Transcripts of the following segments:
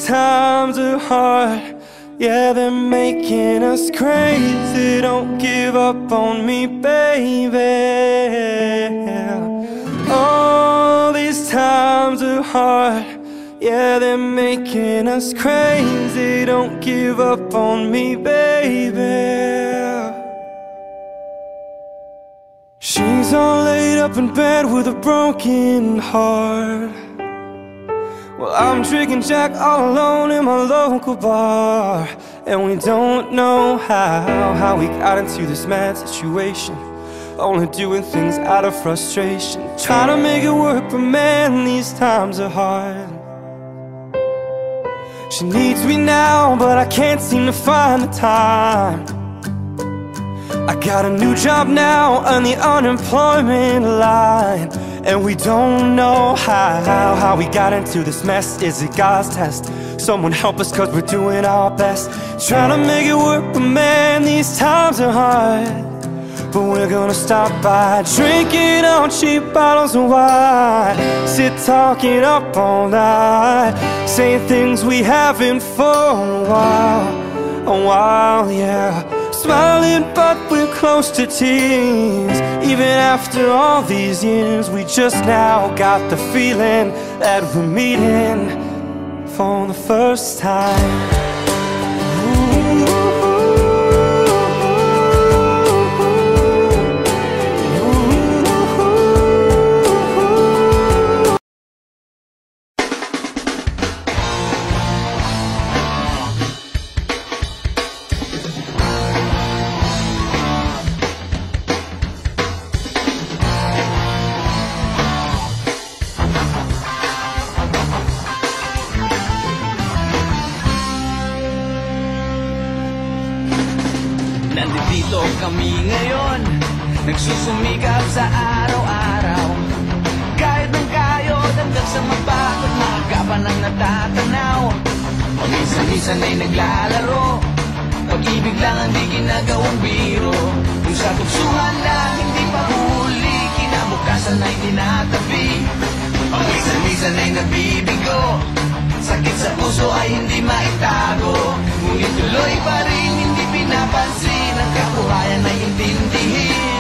these times are hard. Yeah, they're making us crazy. Don't give up on me, baby. All these times are hard. Yeah, they're making us crazy. Don't give up on me, baby. She's all laid up in bed with a broken heart. Well, I'm drinking Jack all alone in my local bar. And we don't know how we got into this mad situation. Only doing things out of frustration, trying to make it work, but man, these times are hard. She needs me now, but I can't seem to find the time. I got a new job now on the unemployment line. And we don't know how we got into this mess. Is it God's test? Someone help us, cause we're doing our best, trying to make it work, but man, these times are hard. But we're gonna stop by drinking on cheap bottles of wine, sit talking up all night, saying things we haven't for a while, yeah. Smiling but we're close to tears. Even after all these years, we just now got the feeling that we're meeting for the first time. Nandito kami ngayon, nagsusumikap sa araw-araw. Kahit ng kayod hanggang sa mapagod, maaga pa nang natatanaw. Paminsan-minsan ay naglalaro, pag-ibig lang ang di ginagawang biro. Kung sa tuksuhan lang hindi pa huli, kinabukasan ay tinatabi. Paminsan-minsan ay nabibigo, sakit sa puso ay hindi maitago. Ngunit tuloy pa rin hindi pinapansin, ang kabuhayan ay intindihin.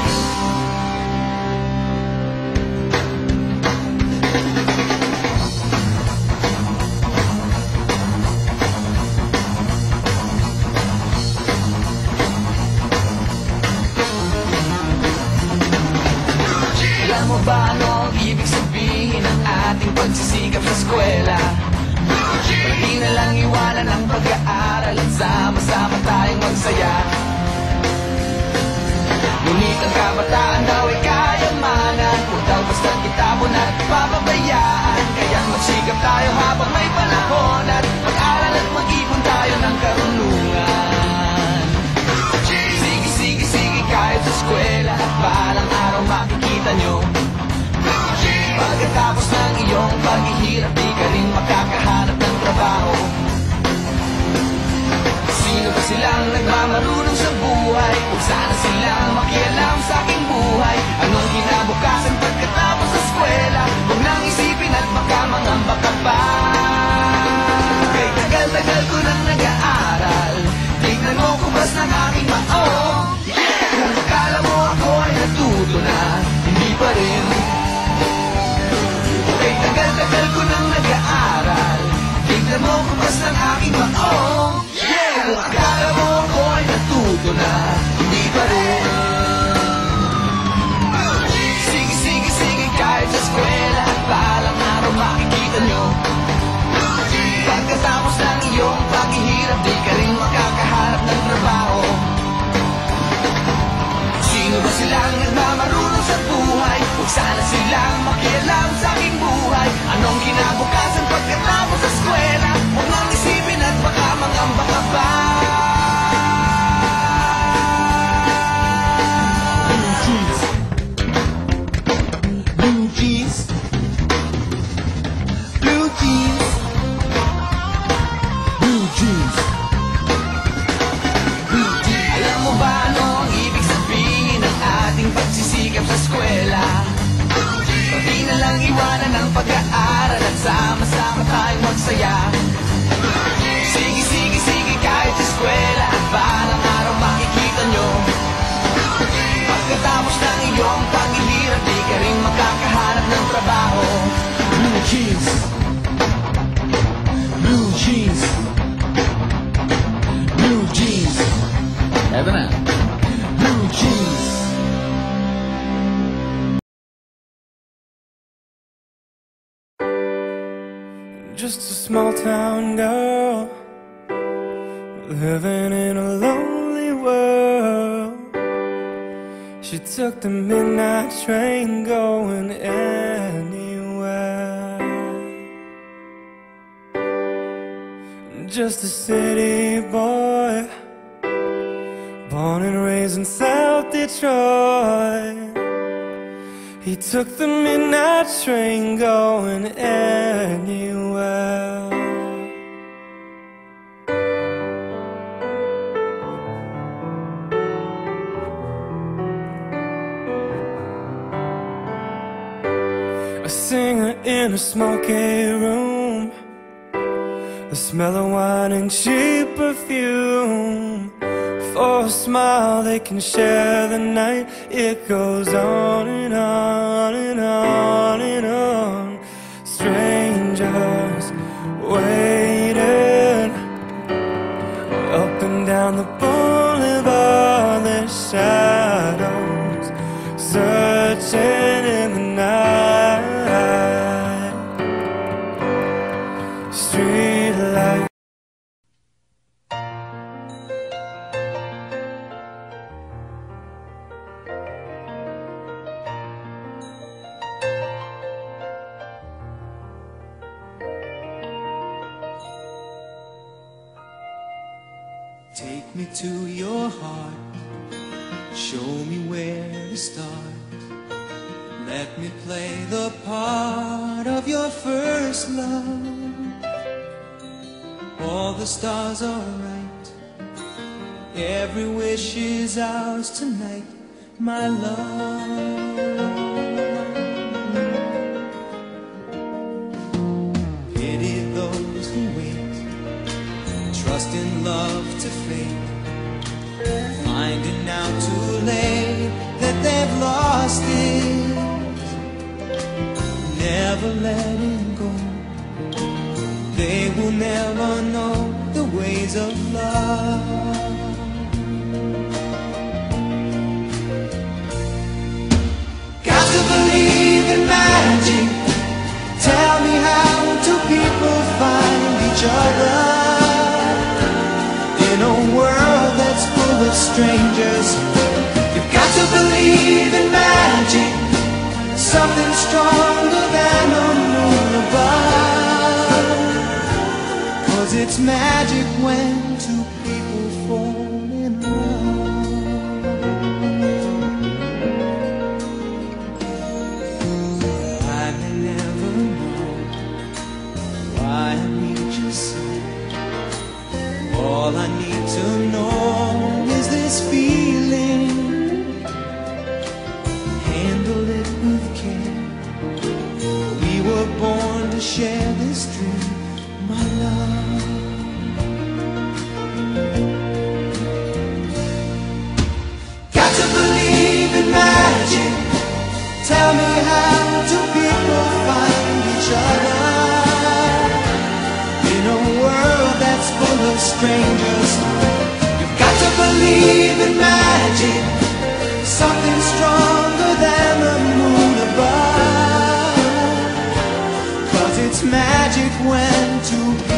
Alam mo ba ano ang ibig sabihin ng ating pagsisikap sa eskwela? Pwede na lang iwanan ang pag-aaral at sama-sama tayong magsaya. Ngunit ang kabataan daw ay kayamanan, huwag daw basta't itapon at papabayaan. Kaya't magsikap tayo habang may panahon, at mag-aral at mag-ipon tayo ng karunungan. Sige, kahit sa eskwela, at balang araw makikita nyo. Pagkatapos ng iyong paghihirap, di ka rin makakahanap ng trabaho. Sino ba silang nagmamarunong sa buhay? Kung sana silang makialam sa aking buhay. Anong kinabukasan pagkatapos sa eskwela? Huwag nang isipin at baka mangamba ka pa. Kay tagal-tagal ko nang nag-aaral, tignan mo kubas ng aking maong. Kung akala mo ako ay natuto na, hindi pa rin. Kay tagal-tagal ko nang nag-aaral, tignan mo kubas ng aking maong. Kung akala mo ako ay natuto na, hindi pa rin. Sige, kahit sa eskwela, at balang araw makikita nyo. Pagkatapos ng iyong paghihirap, di ka rin makakaharap ng trabaho. Sino ba silang nagmamarunong sa buhay? Huwag sana silang makialam sa aking buhay. Anong kinabukasan pagkatapos sa eskwela? Huwag nang isipin at baka mangamba ka pa. Blue jeans, blue jeans, blue jeans, blue jeans. Alam mo ba ano ang ibig sabihin ng ating pagsisikap sa eskwela? Pwede na lang iwanan ang pag-aaral at sama-sama tayong magsaya. Just a small town girl living in a lonely world. She took the midnight train going anywhere. Just a city boy, born and raised in South Detroit. He took the midnight train going anywhere. A singer in a smoky room, the smell of wine and cheap perfume. For a smile they can share the night. It goes on and on and on and on. Strangers waiting up and down the boulevard. Their shadows searching in the night. Street light. Take me to your heart, show me where to start. Let me play the part of your first love. All the stars are right, every wish is ours tonight, my love. Pity those who wait, trust in love to fate, finding out too late that they've lost it. Never letting go, they will never know the ways of love. Got to believe in magic. Tell me, how do people find each other in a world that's full of strangers? You've got to believe in magic, something stronger than a moon above. 'Cause it's magic when two people fall in love. I may never know why I need you so. All I need to know is this feeling. Handle it with care. We were born to share this dream, my love. Got to believe in magic. Tell me, how do people find each other in a world that's full of strangers? You've got to believe in magic, something stronger than the moon above. 'Cause it's magic when two people